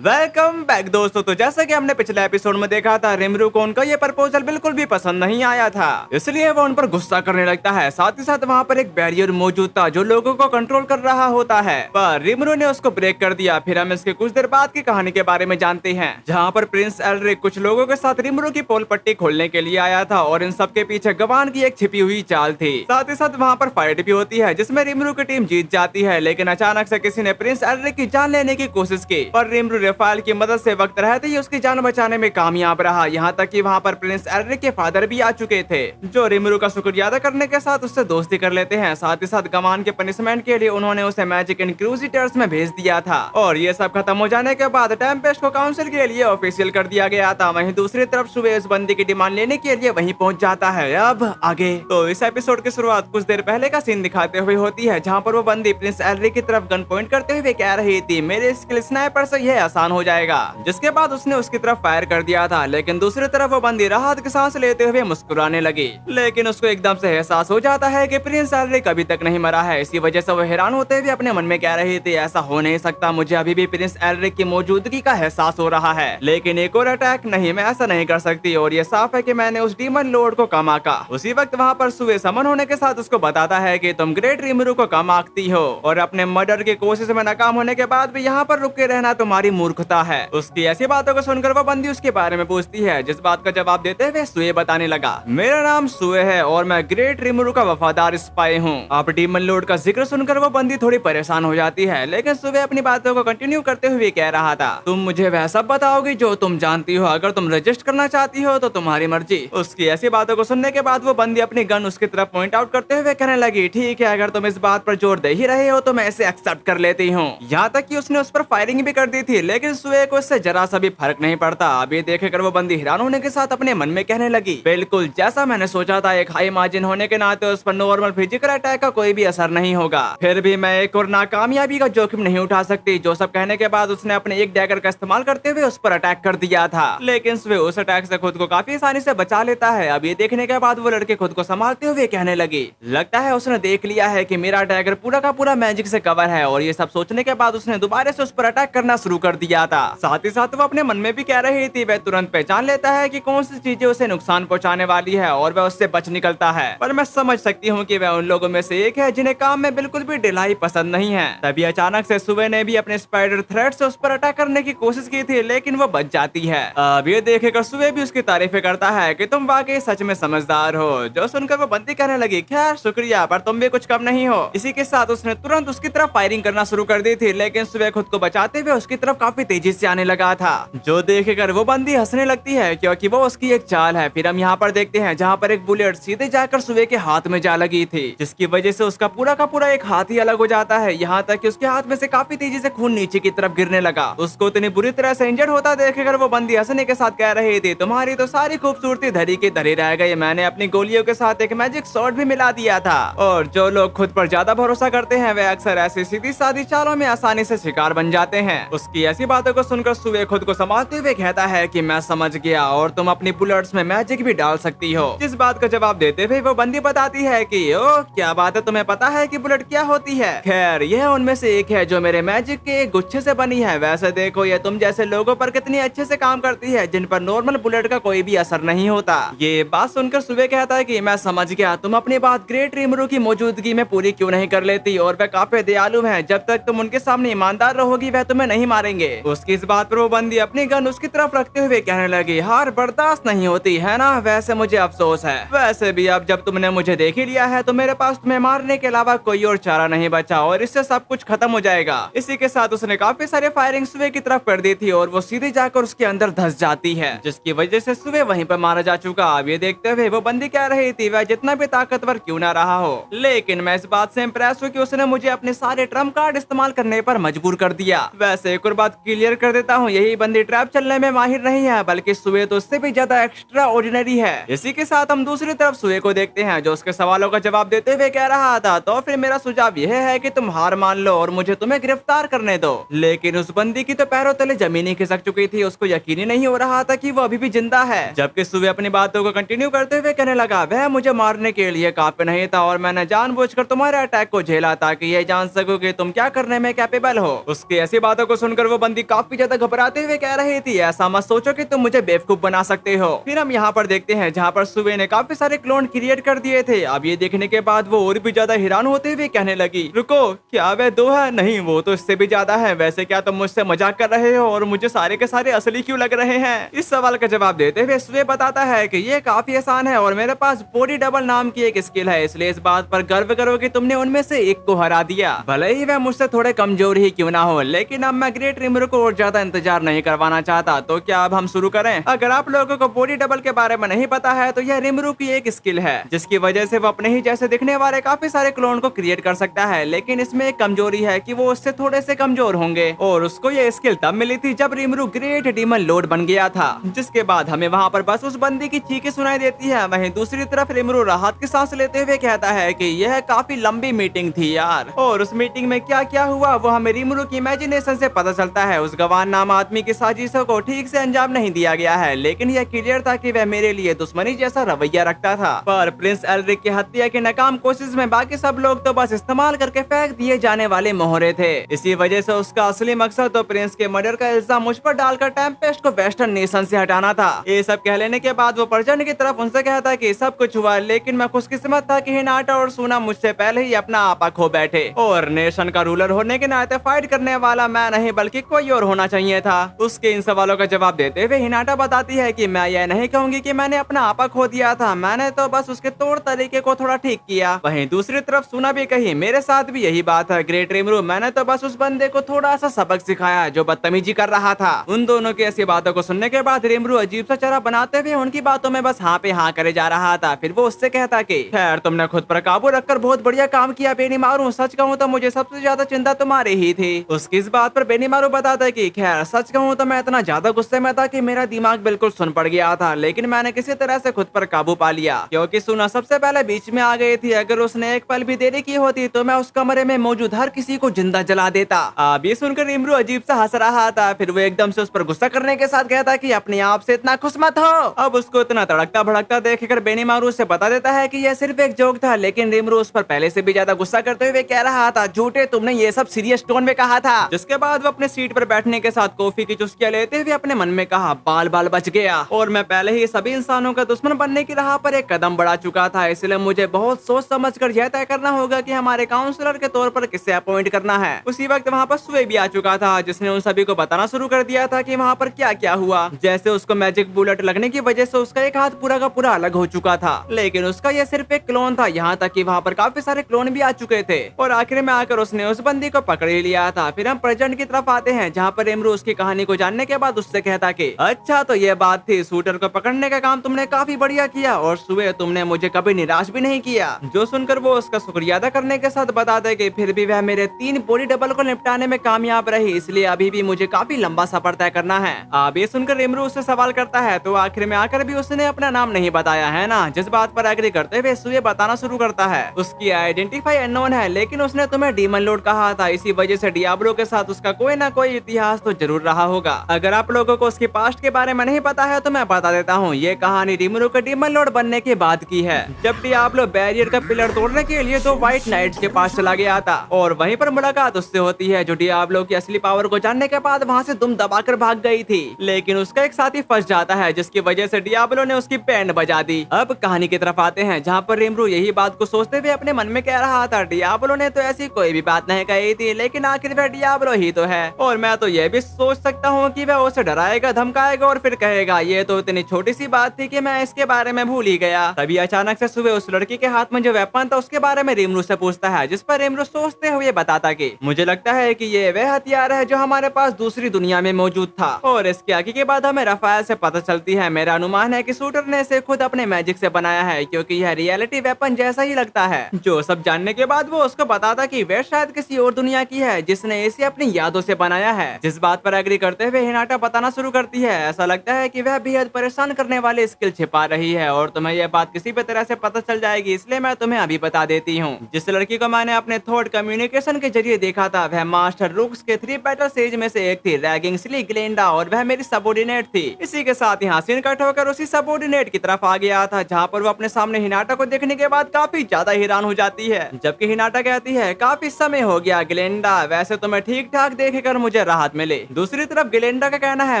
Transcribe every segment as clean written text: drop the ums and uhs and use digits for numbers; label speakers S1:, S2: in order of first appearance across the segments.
S1: Welcome back दोस्तों। तो जैसा कि हमने पिछले एपिसोड में देखा था, रिमरू को उनका ये प्रपोजल बिल्कुल भी पसंद नहीं आया था, इसलिए वो उन पर गुस्सा करने लगता है। साथ ही साथ वहाँ पर एक बैरियर मौजूद था जो लोगों को कंट्रोल कर रहा होता है, पर रिमरू ने उसको ब्रेक कर दिया। फिर हम इसके कुछ देर बाद की कहानी के बारे में जानते हैं, जहाँ पर प्रिंस एल्रिक कुछ लोगों के साथ रिमरू की पोल पट्टी खोलने के लिए आया था और इन सब के पीछे गवान की एक छिपी हुई चाल थी। साथ ही साथ वहाँ पर फाइट भी होती है जिसमें रिमरू की टीम जीत जाती है, लेकिन अचानक से किसी ने प्रिंस एल्रिक की जान लेने की कोशिश की, पर रिमरू रेफाल की मदद से वक्त रहते ही उसकी जान बचाने में कामयाब रहा। यहाँ तक कि वहाँ पर प्रिंस एल्रिक के फादर भी आ चुके थे, जो रिमरू का शुक्रिया अदा करने के साथ उससे दोस्ती कर लेते हैं। साथ ही साथ गवान के पनिशमेंट के लिए उन्होंने उसे मैजिक इंक्विजिटर्स में भेज दिया था, और ये सब खत्म हो जाने के बाद टेम्पेस्ट को काउंसिल के लिए ऑफिशियल कर दिया गया था। वहीं दूसरी तरफ सुबह उस बंदी की डिमांड लेने के लिए वहीं पहुंच जाता है। अब आगे तो इस एपिसोड की शुरुआत कुछ देर पहले का सीन दिखाते हुए होती है, जहाँ पर वो बंदी प्रिंस एल्रिक की तरफ गन पॉइंट करते हुए कह रही थी, मेरे स्किल स्नाइपर से यह आसान हो जाएगा। जिसके बाद उसने उसकी तरफ फायर कर दिया था, लेकिन दूसरी तरफ वो बंदी राहत की सांस लेते हुए मुस्कुराने लगी। लेकिन उसको एकदम से एहसास हो जाता है कि प्रिंस एल्रिक अभी तक नहीं मरा है। इसी वजह से वो हैरान होते हुए अपने मन में कह रही थी, ऐसा हो नहीं सकता, मुझे अभी भी प्रिंस एल्रिक की मौजूदगी का एहसास हो रहा है, लेकिन एक और अटैक नहीं, मैं ऐसा नहीं कर सकती। और ये साफ है कि मैंने उस डीमन लॉर्ड को कम आंका। उसी वक्त वहाँ पर सुबह समन होने के साथ उसको बताता है कि तुम ग्रेट रिमरू को कम आंकती हो, और अपने मर्डर की कोशिश में नाकाम होने के बाद भी यहाँ पर रुक के रहना तुम्हारी मूर्खता है। उसकी ऐसी बातों को सुनकर वो बंदी उसके बारे में पूछती है, जिस बात का जवाब देते हुए सुए बताने लगा, मेरा नाम सुए है और मैं ग्रेट रिमरू का वफादार स्पाई हूँ। अब डीमन लॉर्ड का जिक्र सुनकर वो बंदी थोड़ी परेशान हो जाती है, लेकिन सुबह अपनी बातों को कंटिन्यू करते हुए कह रहा था, तुम मुझे वह सब बताओगी जो तुम जानती हो, अगर तुम रजिस्ट करना चाहती हो तो तुम्हारी मर्जी। उसकी ऐसी बातों को सुनने के बाद वो बंदी अपनी गन उसकी तरफ पॉइंट आउट करते हुए कहने लगी, ठीक है, अगर तुम इस बात पर जोर दे ही रहे हो तो मैं इसे एक्सेप्ट कर लेती हूँ। यहाँ तक कि उसने उस पर फायरिंग भी कर दी थी, लेकिन सुए को इससे जरा सा भी फर्क नहीं पड़ता। अभी देखकर वो बंदी हैरान होने के साथ अपने मन में कहने लगी, बिल्कुल जैसा मैंने सोचा था, एक हाई मार्जिन होने के नाते उस पर नॉर्मल फिजिकल अटैक का कोई भी असर नहीं होगा, फिर भी मैं एक और नाकामयाबी का जोखिम नहीं उठा सकती। जो सब कहने के बाद उसने अपने एक डैगर का इस्तेमाल करते हुए उस पर अटैक कर दिया था, लेकिन सुबह उस अटैक से खुद को काफी आसानी से बचा लेता है। अब ये देखने के बाद वो लड़के खुद को संभालते हुए कहने लगी, लगता है उसने देख लिया है कि मेरा डैगर पूरा का पूरा मैजिक से कवर है, और ये सब सोचने के बाद उसने दोबारा से उस पर अटैक करना शुरू कर दिया था। साथ ही साथ वो अपने मन में भी कह रही थी, वह तुरंत पहचान लेता है कि कौन सी चीजें उसे नुकसान पहुंचाने वाली है और वह उससे बच निकलता है। पर मैं समझ सकती हूँ कि वह उन लोगों में से एक है जिन्हें काम में बिल्कुल भी ढिलाई पसंद नहीं है। तभी अचानक से सुबह ने भी अपने स्पाइडर थ्रेड से उस पर अटैक करने की कोशिश की थी, लेकिन वो बच जाती है। अब ये देखकर सुबह भी उसकी तारीफें करता है कि तुम वाकई सच में समझदार हो। जो सुनकर वो बंदी कहने लगी, खैर शुक्रिया, पर तुम भी कुछ कम नहीं हो। इसी के साथ उसने तुरंत उसकी तरफ फायरिंग करना शुरू कर दी थी, लेकिन सुबह खुद को बचाते हुए उसकी तरफ काफी तेजी से आने लगा था। जो देखकर वो बंदी हंसने लगती है, क्योंकि वो उसकी एक चाल है। फिर हम यहाँ पर देखते हैं जहाँ पर एक बुलेट सीधे जाकर सुबह के हाथ में जा लगी थी, जिसकी वजह से उसका पूरा का पूरा एक हाथ ही अलग हो जाता है। यहाँ तक कि उसके हाथ में से काफी तेजी से खून नीचे की तरफ गिरने लगा। उसको इतनी बुरी तरह से इंजर्ड होता देखकर वो बंदी हंसने के साथ कह रही थी, तुम्हारी तो सारी खूबसूरती धरी की धरी रह गई, मैंने अपनी गोलियों के साथ एक मैजिक शॉट भी मिला दिया था। और जो लोग खुद पर ज्यादा भरोसा करते हैं वे अक्सर ऐसी सीधी सादी चालों में आसानी से शिकार बन जाते हैं। उसकी ऐसी बातों को सुनकर सुबह खुद को संभालते हुए कहता है कि मैं समझ गया, और तुम अपनी बुलेट्स में मैजिक भी डाल सकती हो। जिस बात का जवाब देते हुए वो बंदी बताती है कि ओ क्या बात है, तुम्हें पता है कि बुलेट क्या होती है? खैर यह उनमें से एक है जो मेरे मैजिक के एक गुच्छे से बनी है। वैसे देखो ये तुम जैसे लोगों पर कितनी अच्छे से काम करती है, जिन पर नॉर्मल बुलेट का कोई भी असर नहीं होता। ये बात सुनकर सुबह कहता है कि मैं समझ गया, तुम अपनी बात ग्रेट रिमरू की मौजूदगी में पूरी क्यों नहीं कर लेती, और वह काफी दयालु है, जब तक तुम उनके सामने ईमानदार रहोगी वह तुम्हें नहीं मारेंगे। उसकी इस बात पर वो बंदी अपनी गन उसकी तरफ रखते हुए कहने लगी, हार बर्दाश्त नहीं होती है ना, वैसे मुझे अफसोस है। वैसे भी अब जब तुमने मुझे देख ही लिया है तो मेरे पास तुम्हें मारने के अलावा कोई और चारा नहीं बचा, और इससे सब कुछ खत्म हो जाएगा। इसी के साथ उसने काफी सारे फायरिंग सुबह की तरफ कर दी थी, और वो सीधे जाकर उसके अंदर धंस जाती है, जिसकी वजह से सुबह वहीं पर मारा जा चुका। अब ये देखते हुए वो बंदी कह रही थी, वह जितना भी ताकतवर क्यों ना रहा हो, लेकिन मैं इस बात से इम्प्रेस हूँ कि उसने मुझे अपने सारे ट्रम्प कार्ड इस्तेमाल करने पर मजबूर कर दिया। वैसे एक और बात क्लियर कर देता हूँ, यही बंदी ट्रैप चलने में माहिर नहीं है, बल्कि सुबह तो उससे भी ज्यादा एक्स्ट्रा ऑर्डिनरी है। इसी के साथ हम दूसरी तरफ सुबह को देखते हैं, जो उसके सवालों का जवाब देते हुए कह रहा था, तो फिर मेरा सुझाव यह है कि तुम हार मान लो और मुझे तुम्हें गिरफ्तार करने दो। लेकिन उस बंदी की तो पैरों तले जमीन ही खिसक चुकी थी, उसको यकीन ही नहीं हो रहा था कि वो अभी भी जिंदा है। जबकि सुबह अपनी बातों को कंटिन्यू करते हुए कहने लगा, वह मुझे मारने के लिए काफी नहीं था, और मैंने जानबूझकर तुम्हारे अटैक को झेला ताकि ये जान सकूं कि तुम क्या करने में कैपेबल हो। उसकी ऐसी बातों को सुनकर वो बंदी काफी ज्यादा घबराते हुए कह रही थी, ऐसा मत सोचो कि तुम मुझे बेवकूफ बना सकते हो। फिर हम यहाँ पर देखते हैं जहाँ पर सुबह ने काफी सारे क्लोन क्रिएट कर दिए थे। अब ये देखने के बाद वो और भी ज्यादा हैरान होते हुए कहने लगी, रुको, क्या वह 2 है? नहीं, वो तो इससे भी ज्यादा है। वैसे क्या तुम मुझसे मजाक कर रहे हो और मुझे सारे के सारे असली क्यों लग रहे हैं? इस सवाल का जवाब देते हुए सुबह बताता है कि ये काफी आसान है और मेरे पास बॉडी डबल नाम की एक स्किल है, इसलिए इस बात पर गर्व करो कि तुमने उनमें से एक को हरा दिया। भले ही वह मुझसे थोड़े कमजोर ही क्यों ना हो, लेकिन अब मैं ग्रेट रिमरू को और ज्यादा इंतजार नहीं करवाना चाहता। तो क्या अब हम शुरू करें? अगर आप लोगों को बॉडी डबल के बारे में नहीं पता है तो यह रिमरू की एक स्किल है जिसकी वजह से वो अपने ही जैसे दिखने वाले काफी सारे क्लोन को क्रिएट कर सकता है, लेकिन इसमें एक कमजोरी है कि वो उससे थोड़े से कमजोर होंगे। और उसको ये स्किल तब मिली थी जब रिमरू ग्रेट डीमन लॉर्ड बन गया था, जिसके बाद हमें वहाँ पर बस उस बंदी की चीखें सुनाई देती है। वहीं दूसरी तरफ रिमरू राहत की सांस लेते हुए कहता है कि यह काफी लंबी मीटिंग थी यार, और उस मीटिंग में क्या क्या हुआ वो हमें रिमरू की इमेजिनेशन से पता चलता है। उस गवान नाम आदमी की साजिशों को ठीक से अंजाम नहीं दिया गया है, लेकिन यह क्लियर था कि वह मेरे लिए दुश्मनी जैसा रवैया रखता था। पर प्रिंस एल्रिक की हत्या की नाकाम कोशिश में बाकी सब लोग तो बस इस्तेमाल करके फेंक दिए जाने वाले मोहरे थे। इसी वजह से उसका असली मकसद तो प्रिंस के मर्डर का इल्जाम मुझ पर डालकर टेम्पेस्ट को वेस्टर्न नेशन से हटाना था। ये सब कह लेने के बाद वो प्रजन की तरफ उनसे कहता कि सब कुछ हुआ, लेकिन मैं खुशकिस्मत था कि हिनाटा और सूना मुझसे पहले ही अपना आपा खो बैठे, और नेशन का रूलर होने के नाते फाइट करने वाला मैं नहीं बल्कि कोई और होना चाहिए था। उसके इन सवालों का जवाब देते हुए हिनाटा बताती है कि मैं यह नहीं कहूंगी कि मैंने अपना आपा खो दिया था, मैंने तो बस उसके तौर तरीके को थोड़ा ठीक किया। वहीं दूसरी तरफ सूना भी कही, मेरे साथ भी यही बात है ग्रेट रिमरू, मैंने तो बस उस बंदे को थोड़ा सा सबक सिखाया जो बदतमीजी कर रहा था। उन दोनों की ऐसी बातों को सुनने के बाद रिमरू अजीब सा चेहरा बनाते हुए उनकी बातों में बस हाँ पे हाँ करे जा रहा था। फिर वो उससे कहता कि खैर तुमने खुद पर काबू रखकर बहुत बढ़िया काम किया बेनीमारू, सच कहूँ तो मुझे सबसे ज्यादा चिंता तुम्हारी ही थी। उसकी इस बात पर बेनीमारू बताता है कि खैर सच कहूँ तो मैं इतना ज्यादा गुस्से में था कि मेरा दिमाग बिल्कुल सुन पड़ गया था, लेकिन मैंने किसी तरह से खुद पर काबू पा लिया क्योंकि सूना सबसे पहले बीच में आ गई थी। अगर उसने एक पल भी देरी की होती तो मैं उस कमरे में मौजूद हर किसी को जिंदा जला देता। अब ये सुनकर रिमरू अजीब सा हंस रहा था। फिर वो एकदम से उस पर गुस्सा करने के साथ कहता कि अपने आप से इतना खुश मत हो। अब उसको इतना तड़कता भड़कता देखकर बेनीमारू उसे बता देता है कि यह सिर्फ एक जोक था, लेकिन रिमरू उस पर पहले से भी ज्यादा गुस्सा करते हुए कह रहा था, झूठे, तुमने ये सब सीरियस टोन में कहा था। जिसके बाद वो अपने सीट पर बैठने के साथ कॉफी की चुस्कियां लेते हुए अपने मन में कहा, बाल बाल बच गया, और मैं पहले ही सभी इंसानों का दुश्मन बनने की राह पर एक कदम बढ़ा चुका था, इसलिए मुझे बहुत सोच समझ कर यह तय करना होगा कि हमारे काउंसलर के तौर पर किसे अपॉइंट करना है। उसी वक्त वहाँ पर सुए भी आ चुका था, जिसने उन सभी को बताना शुरू कर दिया था कि वहाँ पर क्या क्या हुआ। जैसे उसको मैजिक बुलेट लगने की वजह से उसका एक हाथ पूरा का पूरा अलग हो चुका था, लेकिन उसका यह सिर्फ एक क्लोन था। यहाँ तक कि वहाँ पर काफी सारे क्लोन भी आ चुके थे, और आखिर में आकर उसने उस बंदी को पकड़ ही लिया था। फिर हम प्रेजेंट की तरफ आते हैं, जहाँ पर रिमरू उसकी कहानी को जानने के बाद उससे कहता कि अच्छा तो ये बात थी, शूटर को पकड़ने का काम तुमने काफी बढ़िया किया, और सुबह तुमने मुझे कभी निराश भी नहीं किया। जो सुनकर वो उसका शुक्रिया अदा करने के साथ बताते कि फिर भी वह मेरे 3 बॉडी डबल को निपटाने में कामयाब रही, इसलिए अभी भी मुझे काफी लंबा सफर तय करना है। अब ये सुनकर रिमरू उससे सवाल करता है तो आखिर में आकर भी उसने अपना नाम नहीं बताया है ना, जिस बात पर एग्री करते हुए सुबह बताना शुरू करता है उसकी आइडेंटिफाई अननोन है, लेकिन उसने तुम्हें डीमन लॉर्ड कहा था, इसी वजह से डियाब्लो के साथ उसका कोई ना कोई इतिहास तो जरूर रहा होगा। अगर आप लोगों को उसके पास्ट के बारे में नहीं पता है तो मैं बता देता हूँ। ये कहानी रिमरू के डीमन लॉर्ड बनने के बाद की है, जब डियाब्लो बैरियर का पिलर तोड़ने के लिए 2 व्हाइट नाइट्स के पास चला गया था, और वहीं पर मुलाकात उससे होती है जो डियाब्लो की असली पावर को जानने के बाद वहाँ से दुम दबाकर भाग गई थी, लेकिन उसका एक साथी फंस जाता है, जिसकी वजह से डियाब्लो ने उसकी बैंड बजा दी। अब कहानी की तरफ आते हैं, जहाँ पर रिमरू यही बात को सोचते हुए अपने मन में कह रहा था, डियाब्लो ने तो ऐसी कोई भी बात नहीं कही थी, लेकिन आखिर वह डियाब्लो ही तो है, और मैं तो यह भी सोच सकता हूँ कि वह उसे डराएगा, धमकाएगा और फिर कहेगा ये तो इतनी छोटी सी बात थी कि मैं इसके बारे में भूल ही गया। तभी अचानक से सुबह उस लड़की के हाथ में जो वेपन था उसके बारे में रिमरू से पूछता है, जिस पर रिमरू सोचते हुए बताता कि मुझे लगता है कि ये वह हथियार है जो हमारे पास दूसरी दुनिया में मौजूद था। और इसके आगे के बाद हमें रफायल से पता चलती है, मेरा अनुमान है कि शूटर ने इसे खुद अपने मैजिक से बनाया है, क्योंकि यह रियलिटी वेपन जैसा ही लगता है। जो सब जानने के बाद वो उसको बताता कि वह शायद किसी और दुनिया की है जिसने इसे अपनी यादों से बनाया है। जिस बात पर एग्री करते हुए हिनाटा बताना शुरू करती है, ऐसा लगता है कि वह बेहद परेशान करने वाली स्किल छिपा रही है, और तुम्हें यह बात किसी भी तरह से पता चल जाएगी, इसलिए मैं तुम्हें अभी बता देती हूँ। जिस लड़की को मैंने अपने थॉट कम्युनिकेशन के जरिए देखा था, वह मास्टर रूक्स के 3 बैटल स्टेज में से एक थी, रैगिंग्सली ग्लेंडा, और वह मेरी सबऑर्डिनेट थी। इसी के साथ यहाँ सीन कट होकर उसी सबऑर्डिनेट की तरफ आ गया था, जहाँ पर वो अपने सामने हिनाटा को देखने के बाद काफी ज्यादा हैरान हो जाती है, जबकि हिनाटा कहती है, काफी समय हो गया ग्लेंडा, वैसे तुम्हें ठीक ठाक देखकर मुझे राहत मिले। दूसरी तरफ गिलेंडा का कहना है,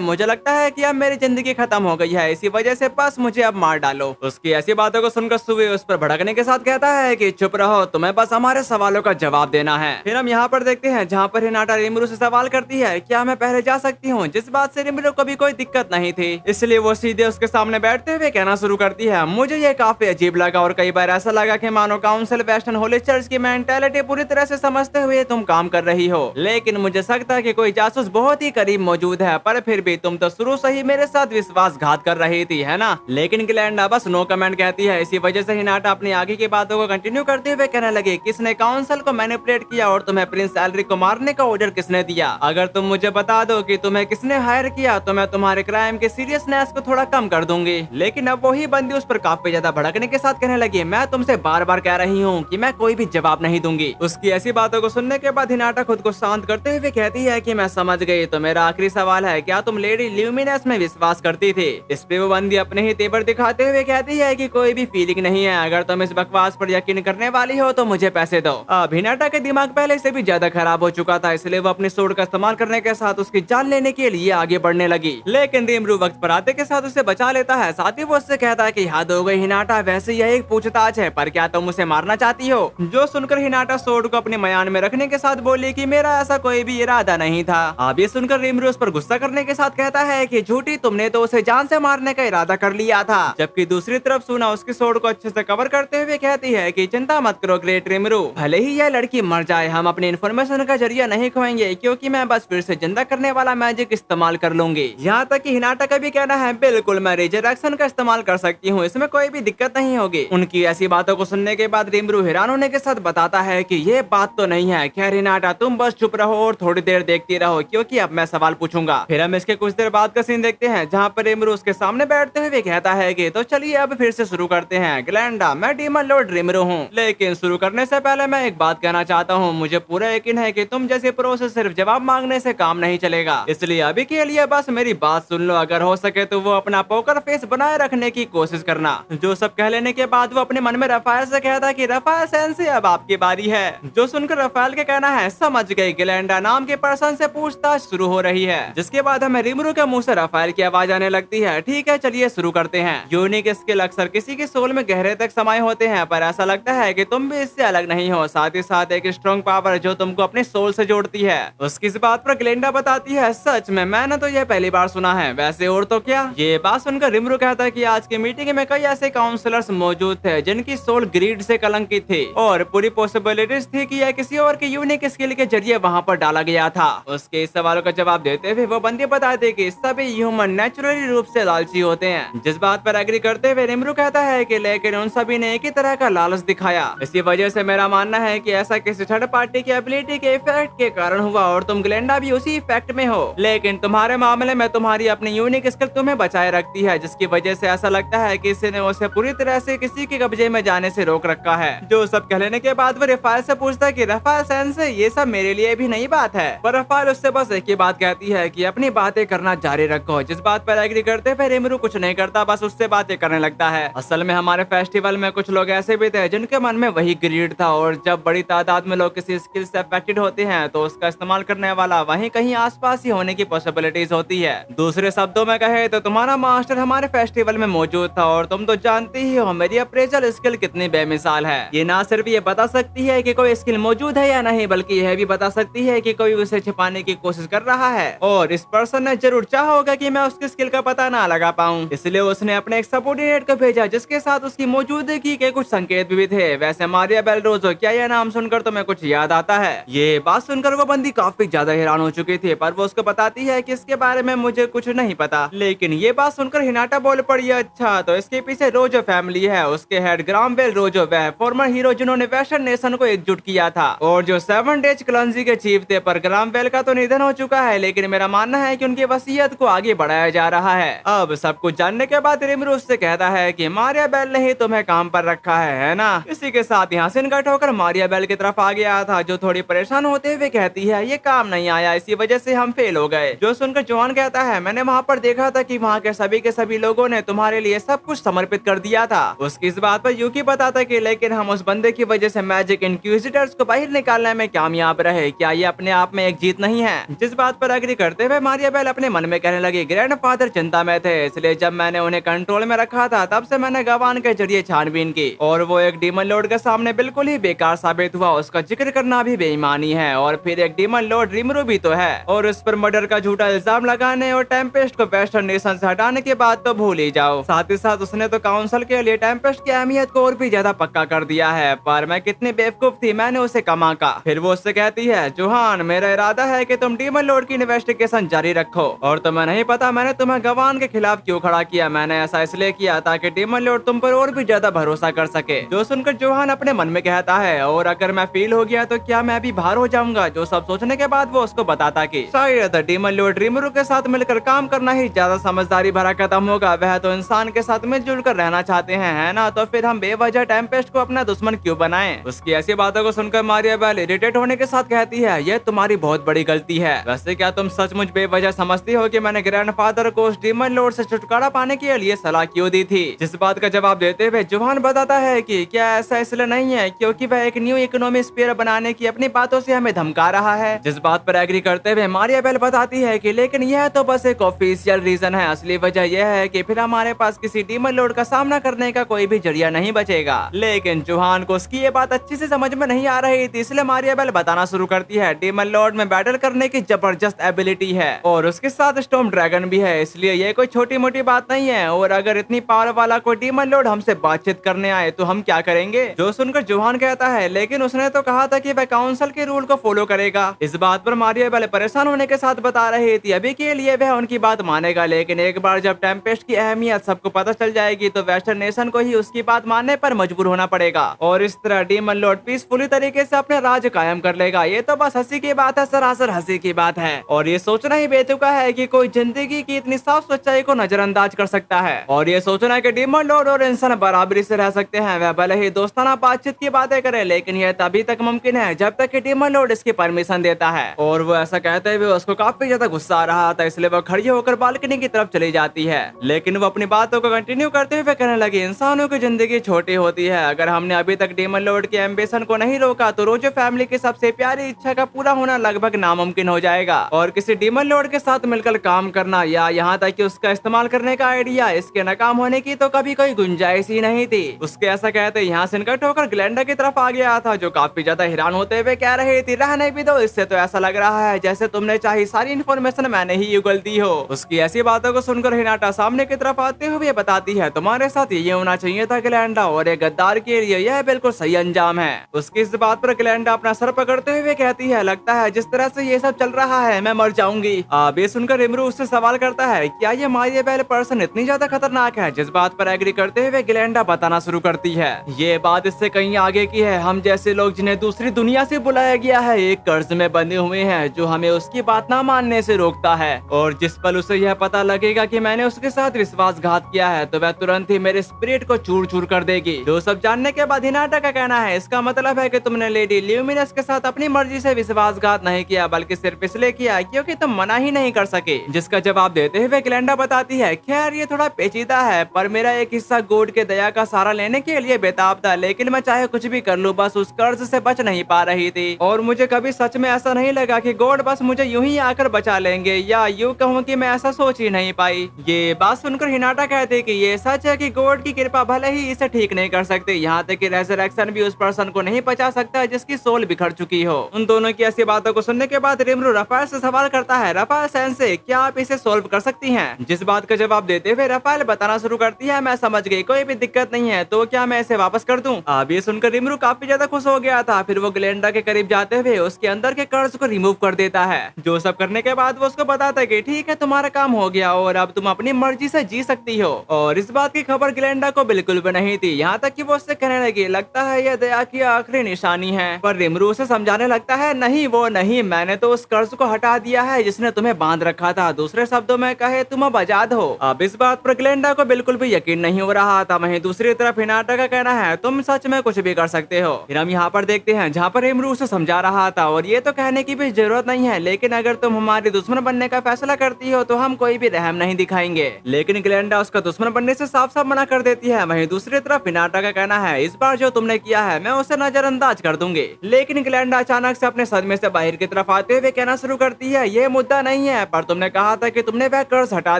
S1: मुझे लगता है कि अब मेरी जिंदगी खत्म हो गई है, इसी वजह से बस मुझे अब मार डालो। उसकी ऐसी बातों को सुनकर सुबे उस पर भड़कने के साथ कहता है कि चुप रहो, तुम्हें बस हमारे सवालों का जवाब देना है। फिर हम यहाँ पर देखते हैं जहाँ पर हिनाटा रिमरू से सवाल करती है, क्या मैं पहले जा सकती हूँ, जिस बात से रिमरू को भी कोई दिक्कत नहीं थी, इसलिए वो सीधे उसके सामने बैठते हुए कहना शुरू करती है। मुझे ये काफी अजीब लगा और कई बार ऐसा लगा कि मानो काउंसिल वेस्टर्न होली चर्च की मेंटालिटी पूरी तरह से समझते हुए तुम काम कर रही हो, लेकिन मुझे शक था कि कोई जासूस बहुत ही करीब मौजूद है, पर फिर भी तुम तो शुरू से ही मेरे साथ विश्वासघात कर रही थी, है ना। लेकिन ग्लेंडा बस नो कमेंट कहती है। इसी वजह से हिनाटा अपनी आगे की बातों को कंटिन्यू करते हुए कहने लगे, किसने काउंसिल को मैनिपुलेट किया और तुम्हें प्रिंस एल्रिक को मारने का ऑर्डर किसने दिया? अगर तुम मुझे बता दो कि तुम्हें किसने हायर किया तो मैं तुम्हारे क्राइम के सीरियसनेस को थोड़ा कम कर दूंगी। लेकिन अब वही बंदी उस पर काफी ज्यादा भड़कने के साथ कहने लगी, मैं तुमसे बार बार कह रही हूँ कि मैं कोई भी जवाब नहीं दूंगी। उसकी ऐसी बातों को सुनने के बाद हिनाटा खुद को शांत करते हुए कहती है कि मैं समझ गई, तो मेरा आखिरी सवाल है, क्या तुम लेडी ल्यूमिनस में विश्वास करती थी? इस पे वो बंदी अपने ही तेवर दिखाते हुए कहती है कि कोई भी फीलिंग नहीं है, अगर तुम इस बकवास पर यकीन करने वाली हो तो मुझे पैसे दो। अब हिनाटा के दिमाग पहले से भी ज्यादा खराब हो चुका था, इसलिए वो अपनी सोड का इस्तेमाल करने के साथ उसकी जान लेने के लिए आगे बढ़ने लगी। लेकिन रिमरू वक्त पर आते के साथ उसे बचा लेता है। साथ ही वो उससे कहता है कि हद हो गई हिनाटा, वैसे यह एक पूछताछ है, पर क्या तुम उसे मारना चाहती हो? जो सुनकर हिनाटा सोड को अपने मयान में रखने के साथ बोली कि मेरा ऐसा कोई भी इरादा नहीं था। अब ये सुनकर रिमरू उस पर गुस्सा करने के साथ कहता है कि झूठी, तुमने तो उसे जान से मारने का इरादा कर लिया था। जबकि दूसरी तरफ सुना उसकी सोड को अच्छे से कवर करते हुए कहती है कि चिंता मत करो ग्रेट रिमरू, भले ही यह लड़की मर जाए, हम अपनी इन्फॉर्मेशन का जरिया नहीं खोएंगे, क्योंकि मैं बस फिर से जिंदा करने वाला मैजिक इस्तेमाल कर लूंगी। यहाँ तक कि हिनाटा का भी कहना है, बिल्कुल मैं रिजरेक्शन का इस्तेमाल कर सकती हूँ, इसमें कोई भी दिक्कत नहीं होगी। उनकी ऐसी बातों को सुनने के बाद रिमरू हैरान होने के साथ बताता है कि ये बात तो नहीं है। खैर हिनाटा, तुम बस चुप रहो और थोड़ी देर देखती रहो, क्योंकि अब मैं सवाल पूछूंगा। फिर हम इसके कुछ देर बाद का सीन देखते हैं जहाँ पर रिमरू उसके सामने बैठते हुए कहता है कि तो चलिए अब फिर से शुरू करते हैं। ग्लेंडा, मैं डीमन लॉर्ड रिमरू हूँ, लेकिन शुरू करने से पहले मैं एक बात कहना चाहता हूँ, मुझे पूरा यकीन है कि तुम जैसे प्रो से सिर्फ जवाब मांगने से काम नहीं चलेगा, इसलिए अभी के लिए बस मेरी बात सुन लो। अगर हो सके तो वो अपना पोकर फेस बनाए रखने की कोशिश करना। जो सब कह लेने के बाद वो अपने मन में रफायल से कहता कि रफायल सेंसे, अब आपकी बारी है। जो सुनकर रफायल के कहना है, समझ गई। ग्लेंडा नाम के पर्सन से पूछताछ शुरू हो रही है, जिसके बाद हमें रिमरू के मुंह से रफायल की आवाज आने लगती है। ठीक है, चलिए शुरू करते हैं। यूनिक स्किल अक्सर किसी के सोल में गहरे तक समाये होते हैं, पर ऐसा लगता है कि तुम भी इससे अलग नहीं हो। साथ ही साथ एक स्ट्रॉन्ग पावर जो तुमको अपने सोल से जोड़ती है। उसकी इस बात पर ग्लेंडा बताती है, सच में मैंने तो यह पहली बार सुना है, वैसे और तो क्या? ये बात सुनकर रिमरू कहता है कि आज की मीटिंग में कई ऐसे काउंसलर्स मौजूद थे जिनकी सोल ग्रीड से कलंकित थी और पूरी पॉसिबिलिटीज थी कि यह किसी और के यूनिक स्किल के जरिए वहां पर डाला गया था। उसके इस सवालों का जवाब देते हुए वो बंदी बताते कि सभी ह्यूमन नेचुरली रूप से लालची होते हैं। जिस बात पर एग्री करते हुए रिमरू कहता है कि लेकिन उन सभी ने एक ही तरह का लालच दिखाया। इसी वजह से मेरा मानना है कि ऐसा किसी थर्ड पार्टी की एबिलिटी के इफेक्ट के कारण हुआ और तुम ग्लेंडा भी उसी इफेक्ट में हो। लेकिन तुम्हारे मामले में तुम्हारी अपनी यूनिक स्किल तुम्हें बचाए रखती है, जिसकी वजह से ऐसा लगता है कि किसी ने उसे पूरी तरह से किसी के कब्जे में जाने से रोक रखा है। जो सब कह लेने के बाद वो रफायल से पूछता है कि रफायल सेंसे, ये सब मेरे लिए भी नई बात है। पर रफायल उससे बस एक ही बात कहती है कि अपनी बातें करना जारी रखो। जिस बात पर एग्री करते हुए रिमरू कुछ नहीं करता, बस उससे बातें करने लगता है। असल में हमारे फेस्टिवल में कुछ लोग ऐसे भी थे जिनके मन में वही ग्रीड था, और जब बड़ी तादाद में लोग किसी स्किल से अफेक्टेड होते हैं तो उसका इस्तेमाल करने वाला वहीं कहीं आसपास ही होने की पॉसिबिलिटीज होती है। दूसरे शब्दों में कहे तो तुम्हारा मास्टर हमारे फेस्टिवल में मौजूद था, और तुम तो जानती ही हो मेरी अप्रेजल स्किल कितनी बेमिसाल है। ये ना सिर्फ ये बता सकती है कि कोई स्किल मौजूद है या नहीं, बल्कि यह भी बता सकती है कि कोई उसे छिपाने की कोशिश कर रहा है, और इस पर्सन ने जरूर चाहा होगा कि मैं उसकी स्किल का पता ना लगा पाऊं। इसलिए उसने अपने एक सबऑर्डिनेट को भेजा जिसके साथ उसकी मौजूदगी के कुछ संकेत भी थे। वैसे मारिया बेलरोजो, क्या यह नाम सुनकर तुम्हें कुछ याद आता है? ये बात सुनकर वो बंदी काफी ज्यादा हैरान हो चुकी थी, पर वो उसको बताती है कि इसके बारे में मुझे कुछ नहीं पता। लेकिन ये बात सुनकर हिनाटा बोल पड़ी, अच्छा तो इसके पीछे रोजो फैमिली है। उसके हेड ग्रामवेल रोजो वह फॉर्मर हीरो जिन्होंने वेस्टर्न नेशन को एकजुट किया था, और जो 7 डेज क्लंजी के चीफ थे। पर ग्रामवेल का तो निधन हो चुका है, लेकिन मेरा मानना है कि उनकी वसीयत को आगे बढ़ाया जा रहा है। अब सब कुछ जानने के बाद रिमरू उससे कहता है कि मारिया बेल ने ही तुम्हें काम पर रखा है ना? इसी के साथ यहाँ से इनकट होकर मारिया बेल की तरफ आ गया था, जो थोड़ी परेशान होते हुए कहती है ये काम नहीं आया, इसी वजह से हम फेल हो गए। जो सुनकर जॉन कहता है, मैंने वहाँ पर देखा था कि वहाँ के सभी लोगों ने तुम्हारे लिए सब कुछ समर्पित कर दिया था। उसकी इस बात पर यूकी बताता कि लेकिन हम उस बंदे की वजह से मैजिक इंक्विजिटर्स को बाहर निकालने में कामयाब रहे। क्या ये अपने आप में एक जीत उचित नहीं है। जिस बात पर एग्री करते हुए मारिया बेल अपने मन में कहने लगी, ग्रैंडफादर चिंता में थे, इसलिए जब मैंने उन्हें कंट्रोल में रखा था तब से मैंने गवान के जरिए छानबीन की और वो एक डीमन लॉर्ड के सामने बिल्कुल ही बेकार साबित हुआ। उसका जिक्र करना भी बेईमानी है। और फिर एक डीमन लॉर्ड रिमरू भी तो है और उस पर मर्डर का झूठा इल्जाम लगाने और टेम्पेस्ट को वेस्टर्न नेशन से हटाने की बात तो भूल ही जाओ। साथ ही साथ उसने तो काउंसिल के लिए टेम्पेस्ट की अहमियत को और भी ज्यादा पक्का कर दिया है। पर मैं कितनी बेवकूफ थी, मैंने उसे कमा का। फिर वो उससे कहती है, जोहान मेरा इरादा है कि तुम डीमन लॉर्ड की इन्वेस्टिगेशन जारी रखो और तुम्हें नहीं पता मैंने तुम्हें गवान के खिलाफ क्यों खड़ा किया। मैंने ऐसा इसलिए किया ताकि डीमन लॉर्ड तुम पर और भी ज्यादा भरोसा कर सके। जो सुनकर जोहान अपने मन में कहता है, और अगर मैं फेल हो गया तो क्या मैं भी बाहर हो जाऊंगा। जो सब सोचने के बाद वो उसको बताता कि शायद डीमन लॉर्ड रिमरू के साथ मिलकर काम करना ही ज्यादा समझदारी भरा कदम होगा। वह तो इंसान के साथ मिलजुल कर रहना चाहते हैं, है ना? तो फिर हम बेवजह टेम्पेस्ट को अपना दुश्मन क्यों बनाएं? उसकी ऐसी बातों को सुनकर मारिया बेल इरिटेट होने के साथ कहती है, यह तुम्हारी बहुत बड़ी गलती है। वैसे क्या तुम सचमुच बेवजह समझती हो कि मैंने ग्रैंडफादर को उस डीमन लॉर्ड से छुटकारा पाने के लिए सलाह क्यों दी थी? जिस बात का जवाब देते हुए जोहान बताता है कि क्या ऐसा इसलिए नहीं है क्योंकि वह एक न्यू इकोनॉमी स्फीयर बनाने की अपनी बातों से हमें धमका रहा है। जिस बात पर एग्री करते हुए मारिया बेल बताती है कि लेकिन यह तो बस एक ऑफिशियल रीजन है। असली वजह यह है कि फिर हमारे पास किसी डीमन लॉर्ड का सामना करने का कोई भी जरिया नहीं बचेगा। लेकिन जोहान को उसकी ये बात अच्छी से समझ में नहीं आ रही थी, इसलिए मारिया बेल बताना शुरू करती है, डीमन लॉर्ड में बैटल करने की जबरदस्त एबिलिटी है और उसके साथ स्टॉर्म ड्रैगन भी है, इसलिए ये कोई छोटी मोटी बात नहीं है। और अगर इतनी पावर वाला कोई डीमन लॉर्ड हमसे बातचीत करने आए तो हम क्या करेंगे? जो सुनकर जोहान कहता है, लेकिन उसने तो कहा था कि वह काउंसिल के रूल को फॉलो करेगा। इस बात पर मारिया बेल परेशान होने के साथ बता रही थी अभी के लिए वह उनकी बात मानेगा, लेकिन एक बार जब टेम्पेस्ट की अहमियत सबको पता चल जाएगी तो वेस्टर्न नेशन को ही उसकी बात मानने पर मजबूर होना पड़ेगा और इस तरह डीमन लॉर्ड पीसफुली तरीके से अपना राज कायम कर लेगा। ये तो बस हंसी की बात है, सरासर हंसी की बात है और ये सोचना ही बेतुका है कि कोई जिंदगी की इतनी साफ सच्चाई को नजरअंदाज कर सकता है। और ये सोचना कि डीमन लॉर्ड और इंसान बराबरी से रह सकते हैं, वह भले ही दोस्ताना बातचीत की बातें करे, लेकिन यह तभी तक मुमकिन है जब तक कि डीमन लॉर्ड इसकी परमिशन देता है। और वो ऐसा कहते हुए उसको काफी ज्यादा गुस्सा आ रहा था, इसलिए वो खड़ी होकर बालकनी की तरफ चली जाती है। लेकिन वो अपनी बातों को कंटिन्यू करते हुए कहने लगी, इंसानों की जिंदगी छोटी होती है। अगर हमने अभी तक डीमन लॉर्ड के एम्बिशन को नहीं रोका तो रोजो फैमिली की सबसे प्यारी इच्छा का पूरा होना लगभग नामुमकिन हो जाएगा। और किसी डीमन लॉर्ड के साथ मिलकर काम करना या यहाँ तक कि उसका इस्तेमाल करने का आइडिया, इसके नाकाम होने की तो कभी कोई गुंजाइश ही नहीं थी। उसके ऐसा कहते यहाँ से निकट होकर ग्लेंडा की तरफ आ गया था, जो काफी ज्यादा हैरान होते हुए कह रही थी, रहने भी दो, इससे तो ऐसा लग रहा है जैसे तुमने चाही सारी इन्फॉर्मेशन मैंने ही उगल दी हो। उसकी ऐसी बातों को सुनकर हिनाटा सामने की तरफ आते हुए बताती है, तुम्हारे साथ ये होना चाहिए था ग्लेंडा, और एक गद्दार के लिए यह बिल्कुल सही अंजाम है। उसकी इस बात पर ग्लेंडा अपना सर पकड़ते हुए कहती है, लगता है जिस तरह से ये सब चल रहा है मैं मर जाऊंगी। अब ये सुनकर रिमरू उससे सवाल करता है, क्या ये मारिया बेल पर्सन इतनी ज्यादा खतरनाक है? जिस बात पर एग्री करते हुए ग्लेंडा बताना शुरू करती है, ये बात इससे कहीं आगे की है। हम जैसे लोग जिन्हें दूसरी दुनिया से बुलाया गया है एक कर्ज में बंधे हुए हैं जो हमें उसकी बात ना मानने से रोकता है, और जिस पल उसे यह पता लगेगा कि मैंने उसके साथ विश्वासघात किया है तो वह तुरंत ही मेरे स्पिरिट को चूर चूर कर देगी। जो सब जानने के बाद हिनाटा का कहना है, इसका मतलब है कि तुमने लेडी ल्यूमिनस के साथ अपनी मर्जी से विश्वासघात नहीं किया, बल्कि सिर्फ इसलिए किया क्योंकि तुम मना ही नहीं कर सके। जिसका जवाब देते हुए ग्लेंडा बताती है, खैर ये थोड़ा पेचीदा है, पर मेरा एक हिस्सा गॉड के दया का सहारा लेने के लिए बेताब था, लेकिन मैं चाहे कुछ भी कर लूं बस उस कर्ज से बच नहीं पा रही थी। और मुझे कभी सच में ऐसा नहीं लगा कि गॉड बस मुझे यूं ही आकर बचा लेंगे, या यूं कहूँ कि मैं ऐसा सोच ही नहीं पाई। ये बात सुनकर हिनाटा कहते कि ये सच है कि गॉड की कृपा भले ही इसे ठीक नहीं कर सकते, यहाँ तक कि रेजरेक्शन भी उस पर्सन को नहीं बचा सकता जिसकी सोल बिखर चुकी हो। उन दोनों की ऐसी बातों को सुनने के बाद रिमरू रफाल से सवाल करता है, रफाल सेंसे क्या आप इसे सोल्व कर सकती हैं? जिस बात का जवाब देते हुए रफाल बताना शुरू करती है, मैं समझ गई, कोई भी दिक्कत नहीं है, तो क्या मैं इसे वापस कर दूं? अब ये सुनकर रिमरू काफी ज्यादा खुश हो गया था। फिर वो ग्लेंडा के करीब जाते हुए उसके अंदर के कर्ज को रिमूव कर देता है। जो सब करने के बाद वो उसको बताता है कि ठीक है तुम्हारा काम हो गया और अब तुम अपनी मर्जी से जी सकती हो। और इस बात की खबर ग्लेंडा को बिल्कुल भी नहीं थी, यहाँ तक कि वो उससे कहने लगी, लगता है यह दया की आखिरी निशानी है। पर रिमरू उसे समझाने लगता है, नहीं वो नहीं, मैंने तो उस कर्ज को हटा दिया है जिसने तुम्हें बांध रखा था, दूसरे शब्दों में कहे तुम अब आजाद हो। अब इस बात पर ग्लेंडा को बिल्कुल भी यकीन नहीं हो रहा था। वहीं दूसरी तरफ हिनाटा का कहना है, तुम सच में कुछ भी कर सकते हो। फिर हम यहाँ पर देखते हैं जहाँ पर रिमरू उसे समझा रहा था, और ये तो कहने की भी जरूरत नहीं है, लेकिन अगर तुम हमारी दुश्मन बनने का फैसला करती हो तो हम कोई भी रहम नहीं दिखाएंगे। लेकिन ग्लेंडा उसका दुश्मन बनने से साफ साफ मना कर देती है। वहीं दूसरी तरफ हिनाटा का कहना है, इस बार जो तुमने किया है मैं उसे नजरअंदाज कर दूंगी। लेकिन ग्लेंडा अचानक से अपने सदमे से बाहर की तरफ आते हुए कहना शुरू करती है, ये मुद्दा नहीं है, पर तुमने कहा था कि तुमने वह कर्ज हटा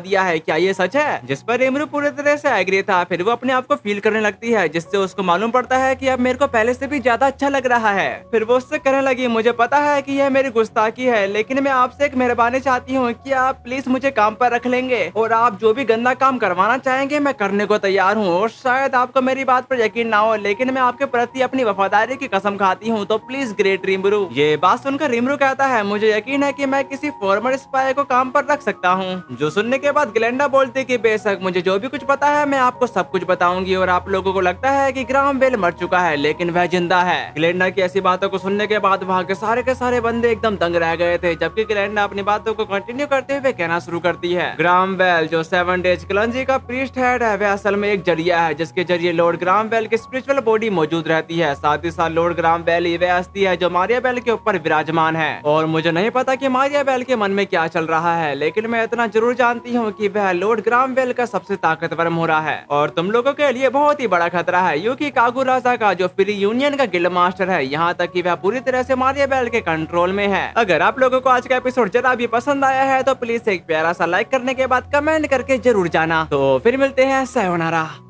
S1: दिया है, क्या ये सच है? जिस पर रिमरू पूरी तरह से एग्री था। फिर वो अपने आप को फील करने लगती है, जिससे उसको मालूम पड़ता है कि अब मेरे को पहले से भी ज्यादा अच्छा लग रहा है। फिर वो उससे कहने लगी, मुझे पता है कि यह मेरी गुस्ताखी है, लेकिन मैं आपसे एक मेहरबानी चाहती हूँ कि आप प्लीज मुझे काम पर रख लेंगे और आप जो भी गंदा काम करवाना चाहेंगे मैं करने को तैयार हूँ। और शायद आपको मेरी बात पर यकीन ना हो, लेकिन मैं आपके प्रति अपनी वफादारी की कसम खाती हूँ, तो प्लीज ग्रेट रिमरू। ये बात सुनकर रिमरू कहता है, मुझे यकीन है कि मैं किसी फॉर्मर स्पाई को काम पर रख सकता हूँ। जो सुनने के बाद ग्लेंडा बोलती कि बेशक, मुझे जो भी कुछ पता है मैं आपको सब कुछ बताऊंगी। और आप लोगों को लगता है कि ग्राहम बेल मर चुका है, लेकिन वह जिंदा है। ग्लेंडा की ऐसी बातों को सुनने के बाद वहाँ के सारे बंदे एकदम दंग रह गए थे, जबकि ग्लेंडा अपनी बातों को कंटिन्यू करते हुए कहना शुरू करती है, ग्राहम बेल जो 7 डेज क्लंजी का प्रीस्ट हेड है, वह असल में एक जरिया है जिसके जरिए लॉर्ड ग्राहम बेल की स्पिरिचुअल बॉडी मौजूद रहती है। साथ ही साथ लॉर्ड ग्राहम बेल ही वह हस्ती है जो मारिया बेल के ऊपर विराजमान है। और मुझे नहीं पता कि मारिया बेल के मन में क्या चल रहा है, लेकिन मैं इतना जरूर जानती हूँ कि वह लॉर्ड ग्राहम बेल का सबसे ताकतवर मोहरा है और तुम लोगों के लिए बहुत ही बड़ा खतरा है, क्योंकि कागुराजा का जो फ्री यूनियन का गिल्ड मास्टर है, यहाँ तक कि वह पूरी तरह से मारिया बेल के कंट्रोल में है। अगर आप लोगों को आज का एपिसोड जरा भी पसंद आया है तो प्लीज एक प्यारा सा लाइक करने के बाद कमेंट करके जरूर जाना। तो फिर मिलते हैं, सायोनारा।